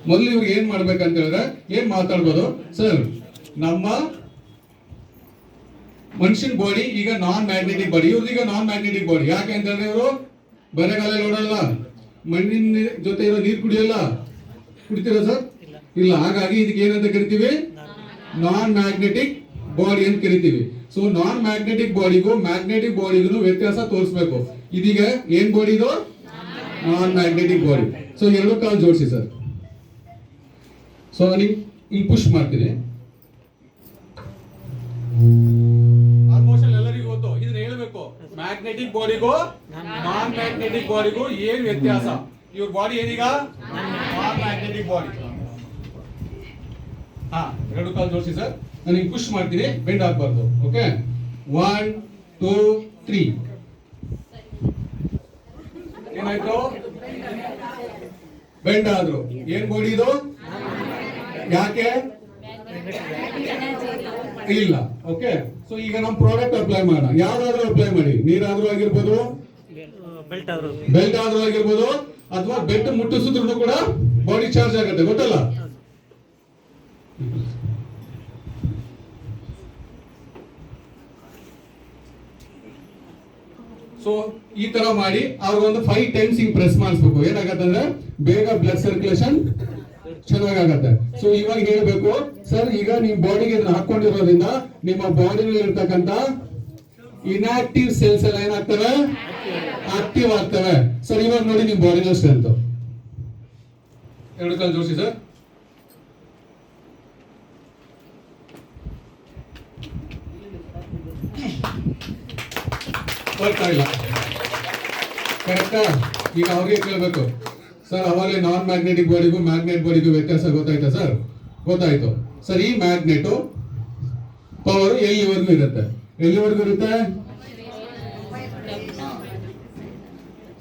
ಮೊದಲು ಇವ್ರಿಗೆ ಏನ್ ಮಾಡ್ಬೇಕಂತ ಹೇಳಿದ್ರೆ ಏನ್ ಮಾತಾಡ್ಬೋದು ಸರ್, ನಮ್ಮ ಮನುಷ್ಯನ ಬಾಡಿ ಈಗ ನಾನ್ ಮ್ಯಾಗ್ನೆಟಿಕ್ ಬಾಡಿ, ಇವ್ರದೀಗ ನಾನ್ ಮ್ಯಾಗ್ನೆಟಿಕ್ ಬಾಡಿ. ಯಾಕೆ ಅಂತ ಹೇಳಿದ್ರೆ ಇವರು ಬರೆಗಾಲಲ್ಲಿ ಓಡಲ್ಲ, ಮಣ್ಣಿನ ಜೊತೆ ಇರೋ ನೀರು ಕುಡಿಯಲ್ಲ, ಕುಡಿತೀರಾ ಸರ್? ಇಲ್ಲ. ಹಾಗಾಗಿ ಇದಕ್ಕೆ ಏನಂತ ಕರಿತೀವಿ? ನಾನ್ ಮ್ಯಾಗ್ನೆಟಿಕ್ ಬಾಡಿ ಅಂತ ಕರಿತೀವಿ. ಸೊ ನಾನ್ ಮ್ಯಾಗ್ನೆಟಿಕ್ ಬಾಡಿಗೂ ಮ್ಯಾಗ್ನೆಟಿಕ್ ಬಾಡಿಗೂ ವ್ಯತ್ಯಾಸ ತೋರಿಸ್ಬೇಕು. ಇದೀಗ ಏನ್ ಬಾಡಿ ಇದು? ನಾನ್ ಮ್ಯಾಗ್ನೆಟಿಕ್ ಬಾಡಿ. ಸೊ ಎರಡು ಕಾಲು ಜೋಡಿಸಿ ಸರ್. ಸೊ ಹಿಂಗ್ ಪುಷ್ ಮಾಡ್ತೀನಿ. ಆಲ್ಮೋಸ್ಟ್ ಎಲ್ಲರಿಗೂ ಗೊತ್ತು, ಇದನ್ನ ಹೇಳ್ಬೇಕು. ಮ್ಯಾಗ್ನೆಟಿಕ್ ಬಾಡಿಗೂ ನಾನ್ ಮ್ಯಾಗ್ನೆಟಿಕ್ ಬಾಡಿಗೂ ಏನ್ ವ್ಯತ್ಯಾಸ? ಇವ್ರ ಬಾಡಿ ಏನೀಗ ನಾನ್ ಮ್ಯಾಗ್ನೆಟಿಕ್ ಬಾಡಿ. ಎರಡು ಕಾಲು ಜೋಡಿಸಿ ಸರ್. ನಾನು ಹಿಂಗ್ ಪುಷ್ ಮಾಡ್ತೀನಿ, ಬೆಂಡ್ ಆಗ್ಬಾರ್ದು. ಓಕೆ, 1 2 3. ಏನಾಯ್ತು? ಬೆಂಡ್ ಆದ್ರು. ಏನ್ ಬಾಡಿ ಇದು? ಯಾಕೆ ಇಲ್ಲ? ಓಕೆ. ಸೊ ಈಗ ನಮ್ ಪ್ರಾಡಕ್ಟ್ ಅಪ್ಲೈ ಮಾಡೋಣ. ಯಾವ್ದಾದ್ರೂ ಅಪ್ಲೈ ಮಾಡಿ, ನೀರಾದ್ರೂ ಆಗಿರ್ಬೋದು, ಬೆಲ್ಟ್ ಆದ್ರೂ ಆಗಿರ್ಬೋದು, ಅಥವಾ ಬೆಟ್ ಮುಟ್ಟಿಸಿದ್ರು ಕೂಡ ಬಾಡಿ ಚಾರ್ಜ್ ಆಗುತ್ತೆ, ಗೊತ್ತಲ್ಲ? ಸೊ ಈ ತರ ಮಾಡಿ ಅವ್ರಿಗೊಂದು 5 ಟೈಮ್ಸ್ ಹಿಂಗ್ ಪ್ರೆಸ್ ಮಾಡಿಸ್ಬೇಕು. ಏನಾಗತ್ತೆ ಅಂದ್ರೆ ಬೇಗ ಬ್ಲಡ್ ಸರ್ಕ್ಯುಲೇಷನ್ ಚೆನ್ನಾಗತ್ತೆ. ಸೊ ಇವಾಗ ಹೇಳ್ಬೇಕು ಸರ್, ಈಗ ನಿಮ್ ಬಾಡಿಗೆ ಹಾಕೊಂಡಿರೋದ್ರಿಂದ ನಿಮ್ಮ ಬಾಡಿನಲ್ಲಿ ಇರ್ತಕ್ಕಂತ ಇನ್ಆಕ್ಟಿವ್ ಸೆಲ್ಸ್ ಎಲ್ಲ ಏನಾಗ್ತವೆ? ಆಕ್ಟಿವ್ ಆಗ್ತವೆ. ಸರ್ ಇವಾಗ ನೋಡಿ ನಿಮ್ ಬಾಡಿನ ಸ್ಟ್ರೆಂತ್. ಎರಡು ಕಾಲು ಜೋಡಿಸಿ ಸರ್. ಬರ್ತಾ ಇಲ್ಲ, ಕರೆಕ್ಟಾ? ಈಗ ಅವ್ರಿಗೆ ಕೇಳಬೇಕು ಸರ್, ಅವಾಗಲೇ ನಾನ್ ಮ್ಯಾಗ್ನೆಟಿಕ್ ಬಾಡಿಗೂ ಮ್ಯಾಗ್ನೆಟ್ ಬಾಡಿಗೂ ವ್ಯತ್ಯಾಸ ಗೊತ್ತಾಯ್ತಾ ಸರ್? ಗೊತ್ತಾಯ್ತು ಸರ್. ಈ ಮ್ಯಾಗ್ನೆಟ್ ಪವರ್ ಎಲ್ಲಿವರೆಗೂ ಇರುತ್ತೆ? ಎಲ್ಲಿವರೆಗೂ ಇರುತ್ತೆ?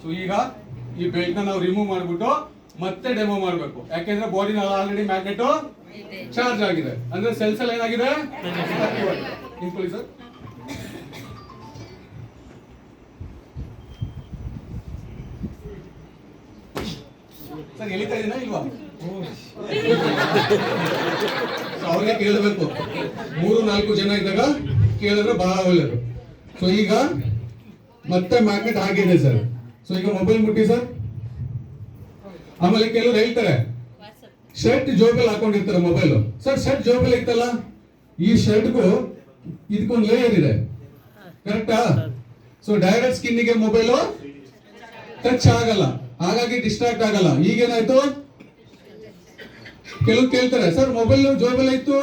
ಸೊ ಈಗ ಈ ಬೆಲ್ಟ್ ನ ನಾವು ರಿಮೂವ್ ಮಾಡ್ಬಿಟ್ಟು ಮತ್ತೆ ಡೆಮೋ ಮಾಡ್ಬೇಕು. ಯಾಕೆಂದ್ರೆ ಬಾಡಿ ಆಲ್ರೆಡಿ ಮ್ಯಾಗ್ನೆಟ್ ಚಾರ್ಜ್ ಆಗಿದೆ, ಅಂದ್ರೆ ಸೆಲ್ಸ್ ಎಲ್ಲ ಏನಾಗಿದೆ? ಇನ್ಕೊಳ್ಳಿ ಸರ್. ಸರ್ ಎಳಿತಾ ಇದೀನಾ ಇಲ್ವಾ? ಅವ್ರಿಗೆ ಕೇಳಬೇಕು. 3-4 ಜನ ಇದ್ದಾಗ ಕೇಳಿದ್ರೆ ಬಹಳ ಒಳ್ಳೆಯದು. ಸೊ ಈಗ ಮತ್ತೆ ಮ್ಯಾಗ್ನೆಟ್ ಆಗಿದೆ ಸರ್. ಸೊ ಈಗ ಮೊಬೈಲ್ ಮುಟ್ಟಿ ಸರ್. ಆಮೇಲೆ ಕೆಲವರು ಹೇಳ್ತಾರೆ ಶರ್ಟ್ ಜೋಬಲ್ಲಿ ಹಾಕೊಂಡಿರ್ತಾರೆ ಮೊಬೈಲ್. ಸರ್ ಶರ್ಟ್ ಜೋಬಲ್ಲಿ ಇತ್ತಲ್ಲ, ಈ ಶರ್ಟ್ಗೂ ಇದಕ್ಕೊಂದು ಲೇಯರ್ ಇದೆ, ಕರೆಕ್ಟಾ? ಸೊ ಡೈರೆಕ್ಟ್ ಸ್ಕಿನ್ನಿಗೆ ಮೊಬೈಲು ಟಚ್ ಆಗಲ್ಲ, ಹಾಗಾಗಿ ಡಿಸ್ಟ್ರಾಕ್ಟ್ ಆಗಲ್ಲ. ಈಗೇನಾಯ್ತು? ಕೆಲವು ಕೇಳ್ತಾರೆ ಸರ್ ಮೊಬೈಲ್ ಜೋಬಲ್ಲಿ ಇತ್ತು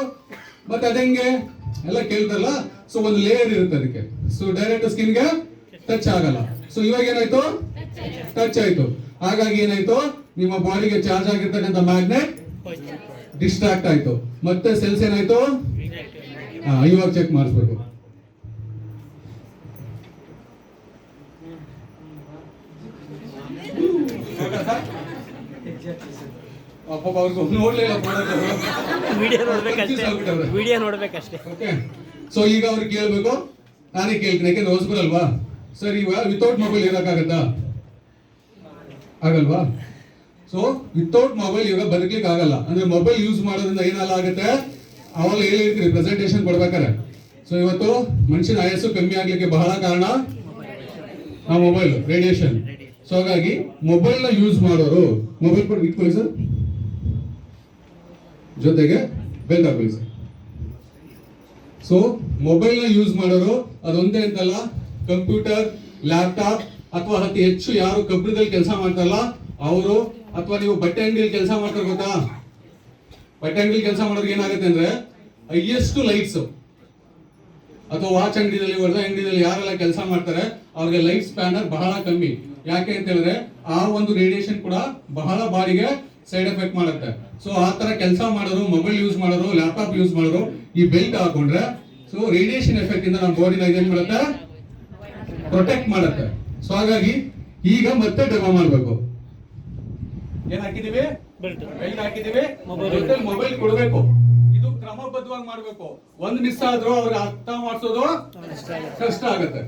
ಮತ್ತೆ ಅದಂಗೆ ಎಲ್ಲ ಕೇಳ್ತಾರಲ್ಲ. ಸೊ ಒಂದು ಲೇಯರ್ ಇರುತ್ತೆ ಅದಕ್ಕೆ. ಸೊ ಡೈರೆಕ್ಟ್ ಸ್ಕಿನ್ಗೆ ಟಚ್ ಆಗಲ್ಲ. ಸೊ ಇವಾಗ ಏನಾಯ್ತು? ಟಚ್ ಆಯ್ತು. ಹಾಗಾಗಿ ಏನಾಯ್ತು? ನಿಮ್ಮ ಬಾಡಿಗೆ ಚಾರ್ಜ್ ಆಗಿರ್ತಕ್ಕಂಥ ಮ್ಯಾಗ್ನೆಟ್ ಡಿಸ್ಟ್ರಾಕ್ಟ್ ಆಯ್ತು. ಮತ್ತೆ ಸೆಲ್ಸ್ ಏನಾಯ್ತು? ಇವಾಗ ಚೆಕ್ ಮಾಡಿಸ್ಬೇಕು. ವಿಡಿಯೋ ನೋಡ್ಬೇಕಷ್ಟೇ. ಓಕೆ. ಸೊ ಈಗ ಅವ್ರಿಗೆ ಕೇಳ್ಬೇಕು, ನಾನೇ ಕೇಳ್ತೀನಿ, ಯಾಕೆಂದ್ರೆ ಹೊಸಬರಲ್ವಾ ಸರ್. ಇವಾಗ ವಿತೌಟ್ ಮೊಬೈಲ್ ಇರೋಕ್ಕಾಗತ್ತಾ? ಆಗಲ್ವಾ? ಸೊ ವಿತೌಟ್ ಮೊಬೈಲ್ ಇವಾಗ ಬದುಕಲಿಕ್ಕೆ ಆಗಲ್ಲ. ಅಂದ್ರೆ ಮೊಬೈಲ್ ಯೂಸ್ ಮಾಡೋದ್ರಿಂದ ಏನೆಲ್ಲ ಆಗುತ್ತೆ ಅವಾಗ ಹೇಳಿರ್ತೀರಿ ಪ್ರೆಸೆಂಟೇಶನ್ ಕೊಡ್ಬೇಕಾರೆ. ಸೊ ಇವತ್ತು ಮನುಷ್ಯನ ಆಯಸ್ಸು ಕಮ್ಮಿ ಆಗ್ಲಿಕ್ಕೆ ಬಹಳ ಕಾರಣ ಮೊಬೈಲ್ ರೇಡಿಯೇಷನ್. ಸೊ ಹಾಗಾಗಿ ಮೊಬೈಲ್ ನ ಯೂಸ್ ಮಾಡೋರು ಮೊಬೈಲ್ ಕೂಡ ಇಟ್ಕೊಳ್ಳಿ ಸರ್, ಜೊತೆಗೆ ಬೆಲ್ಟ್ ಹಾಕೊಳ್ಳಿ ಸರ್. ಸೊ ಮೊಬೈಲ್ ನ ಯೂಸ್ ಮಾಡೋರು ಅದೊಂದೇ ಅಂತಲ್ಲ, ಕಂಪ್ಯೂಟರ್, ಲ್ಯಾಪ್ಟಾಪ್ ಅಥವಾ ಅತಿ ಹೆಚ್ಚು ಯಾರು ಕಂಪ್ಯೂಟರ್ ಕೆಲಸ ಮಾಡ್ತಾರಲ್ಲ ಅವರು, ಅಥವಾ ನೀವು ಬಟ್ಟೆ ಅಂಗಡಿಯಲ್ಲಿ ಕೆಲಸ ಮಾಡ್ತಾರೆ ಗೊತ್ತಾ? ಬಟ್ಟೆ ಅಂಗಡಿಯಲ್ಲಿ ಕೆಲಸ ಮಾಡೋರಿಗೆ ಏನಾಗುತ್ತೆ ಅಂದ್ರೆ ಹೈಯೆಸ್ಟ್ ಲೈಟ್ಸ್ ಅಥವಾ ವಾಚ್ ಅಂಗಡಿಯಲ್ಲಿ ಅಂಗಡಿಯಲ್ಲಿ ಯಾರೆಲ್ಲ ಕೆಲಸ ಮಾಡ್ತಾರೆ ಅವ್ರಿಗೆ ಲೈಫ್ ಸ್ಪ್ಯಾನರ್ ಬಹಳ ಕಮ್ಮಿ. ಯಾಕೆ ಅಂತ ಹೇಳಿದ್ರೆ ಆ ಒಂದು ರೇಡಿಯೇಷನ್ ಕೂಡ ಬಹಳ ಬಾಡಿಗೆ ಸೈಡ್ ಎಫೆಕ್ಟ್ ಮಾಡುತ್ತೆ. ಸೊ ಆ ತರ ಕೆಲಸ ಮಾಡೋರು, ಮೊಬೈಲ್ ಯೂಸ್ ಮಾಡೋರು, ಲ್ಯಾಪ್ಟಾಪ್ ಯೂಸ್ ಮಾಡೋರು ಈ ಬೆಲ್ಟ್ ಹಾಕೊಂಡ್ರೆ ಸೊ ರೇಡಿಯೇಷನ್ ಎಫೆಕ್ಟ್ ಇಂದ ನಮ್ಮ ಬಾಡಿನ ಏನ್ ಮಾಡುತ್ತೆ? ಪ್ರೊಟೆಕ್ಟ್ ಮಾಡುತ್ತೆ. ಸೊ ಹಾಗಾಗಿ ಈಗ ಮತ್ತೆ ಡೆಮೋ ಮಾಡಬೇಕು. ಏನ್ ಹಾಕಿದೀವಿ? ಬೆಲ್ಟ್ ಹಾಕಿದೀವಿ. ಮೊಬೈಲ್ ಕೊಡ್ಬೇಕು. ಇದು ಕ್ರಮಬದ್ಧವಾಗಿ ಮಾಡ್ಬೇಕು. ಒಂದ್ ಮಿಸ್ ಆದ್ರೂ ಅವ್ರಿಗೆ ಅರ್ಥ ಮಾಡಿಸೋದು ಕಷ್ಟ ಆಗುತ್ತೆ.